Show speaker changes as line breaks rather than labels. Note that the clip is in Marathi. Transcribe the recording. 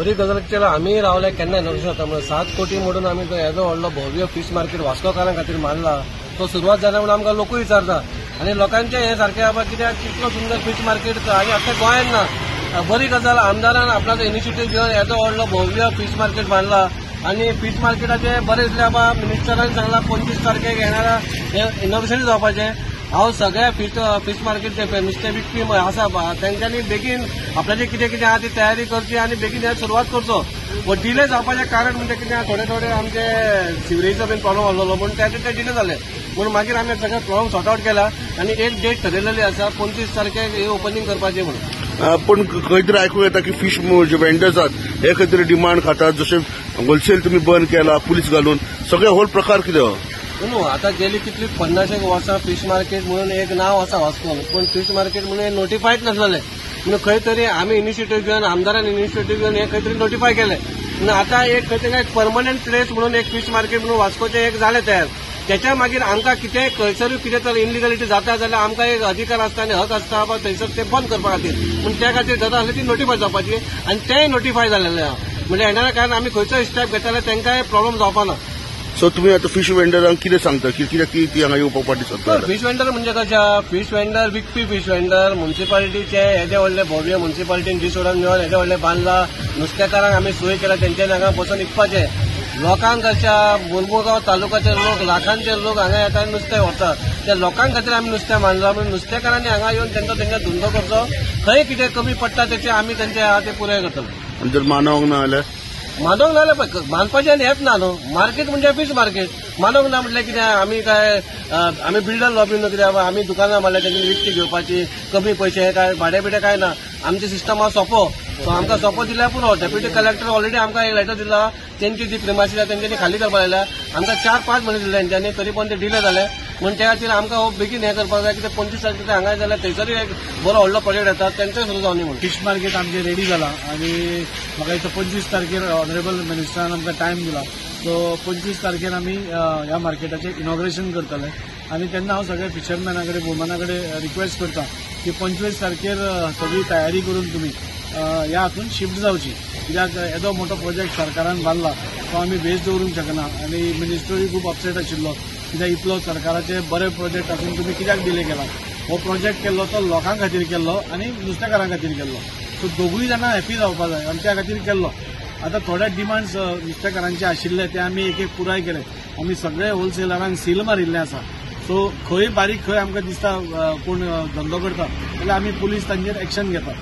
बरी गजाल केला आम्ही रावले केन्ना इनोग्रेशन जाता म्हणून 7 कोटी म्हणून आम्ही तो येदो व्हडलो भव्य फीश मार्केट वास्कोकारां खातीर मारला तो सुरवात जाल्या म्हणून आमकां लोकूय विचारता आनी लोकांचे हे सारखे बाबा कित्याक कितलो सुंदर फीश मार्केट आनी आख्या गोंयांत ना बरी गजाल आमदारान आपणाचो इनिशिएटीव्ह घेवन येदो व्हडलो भव्य फीश मार्केट मारला आनी फीश मार्केटाचे बरें दिसले बाबा मिनिस्टरान सांगला 25 तारखेक येणारा इनोग्रेशन जावपाचें हांव सगळ्या फीश मार्केट नुस्तें विकपी आसा तांच्यांनी बेगीन आपल्याचें कितें कितें आहा ती तयारी करची आनी बेगीन हे सुरवात करचो व डिले जावपाचें कारण म्हणजे कितें थोडे आमचे सिवरेजीचो बीन प्रॉब्लम आसलो म्हणून ते डिले जाले म्हणून मागीर आमी सगळे प्रॉब्लम सॉर्ट आउट केला आनी एक डेट ठरयलेली आसा 25 तारखेक हे ओपनिंग करपाचें म्हणून
पण खंय तरी आयकूं येता की फीश जे वेंडर्स आहात हे खंय तरी डिमांड खातात जशें होलसेल तुमी बंद केला पुलीस घालून सगळे होल प्रकार कितें
न्हू आतां गेली कितली 50 वर्सां फीश मार्केट म्हणून एक नांव आसा वास्कोन पण फीश मार्केट म्हणून नोटिफायड नासलें म्हणून खंय तरी आमी इनिशिएटीव्ह घेवन आमदारान इनिशिएटीव्ह घेवन हे खंय तरी नोटिफाय केलें म्हणून आतां एक खंय तरी एक परमनंट प्लेस म्हणून एक फीश मार्केट म्हणून वास्कोचें एक जालें तयार त्याच्या मागीर आमकां कितेंय खंयसरूय कितें तर इनलिगलिटी जाता जाल्यार आमकां एक अधिकार आसता आनी हक आसता बाबा थंयसर ते बंद करपा खातीर पूण त्या खातीर जाता जाल्यार ती नोटिफाय जावपाची आनी तेंय नोटिफाय जालेलें आहा म्हणजे येणाऱ्या कारण आमी खंयचोय स्टेप घेतले तेंकांय प्रॉब्लम जावपाना
सो तुम्ही आता फीश वेंडरांक कितें सांगता कित्याक ती हांगा येवपाक फाटीं सरता
फीश वेंडर म्हणजे कशा फीश वेंडर विकपी फीश वेंडर म्युनिसिपालिटीचे येदे व्हडले भव्य म्युनिसिपालिटीन डिसोडन घेवन येदे व्हडले बांदला नुस्तेकारांक आमी सोय केला तेंच्या हांगा बसून विकपाचे लोकांक कशा मुरमुगांव तालुक्याचे लोक लाखांचे लोक हांगा येतात आनी नुस्तें व्हरतात त्या लोकांक खातीर आमी नुस्तें मांडलां म्हणून नुस्तेकारांनी हांगा येवन तेंका धंदो करचो खंय कितें कमी पडटा तेचे आमी तेंचे आहा ते पुराय करतले
जर मानवंक ना जाल्यार
मानवंक ना जाल्यार मानपाचें आनी हेंच ना न्हू मार्केट म्हणजे फीश मार्केट मानवंक ना म्हटल्यार कितें आमी काय आमी बिल्डर लॉबी न्हू कित्याक आमी दुकानां मारल्यार तेंची विकती घेवपाची कमी पयशे काय भाडे बिडे काय ना आमचे सिस्टम आहा सोंपो सो आमकां सोंपो दिल्यार पुरो डेप्युटी कलेक्टर ऑलरेडी आमकां एक लेटर दिला तेंची जी प्रिमायसीस आसा तेंच्यांनी खाली करपाक लायल्या आमकां 4-5 म्हयने दिले तेंच्यांनी तरी पण ते डिले जाले म्हणून त्या खातीर आमकां बेगीन हें करपाक जाय कित्याक 25 तारखेक हांगा जाल्यार थंयसरूय एक बरो व्हडलो प्रोजेक्ट येता तेंचोय सुरू जावनी म्हणून
फीश मार्केट आमचें रेडी जाला आनी म्हाका दिसता 25 तारखेर ऑनरेबल मिनिस्टरान आमकां टायम दिला सो 25 तारखेर आमी ह्या मार्केटाचें इनॉग्रेशन करतले आनी तेन्ना हांव सगळ्या फिशरमॅना कडेन वुमना कडेन रिक्वेस्ट करता की 25 तारखेर सगळी तयारी करून तुमी ह्या हातून शिफ्ट जावची कित्याक येदो मोठो प्रोजेक्ट सरकारान बांदला तो आमी बेस दवरूंक शकना आनी मिनिस्टरूय खूब अपसेट आशिल्लो कित्याक इतलो सरकाराचे बरे प्रोजेक्ट आसून तुमी कित्याक डिले केला हो प्रोजेक्ट केल्लो तो लोकां खातीर केल्लो आनी नुस्तेकारां खातीर केल्लो सो दोगूय जाणां हॅपी जावपा जाय आनी त्या खातीर केल्लो आतां थोडे डिमांड्स नुस्तेकारांचे आशिल्ले ते आमी एक पुराय केले आमी सगळे होलसेलरांक सील मारिल्ले आसा सो खंय बारीक खंय आमकां दिसता कोण धंदो करता जाल्यार आमी पुलीस तांचेर एक्शन घेता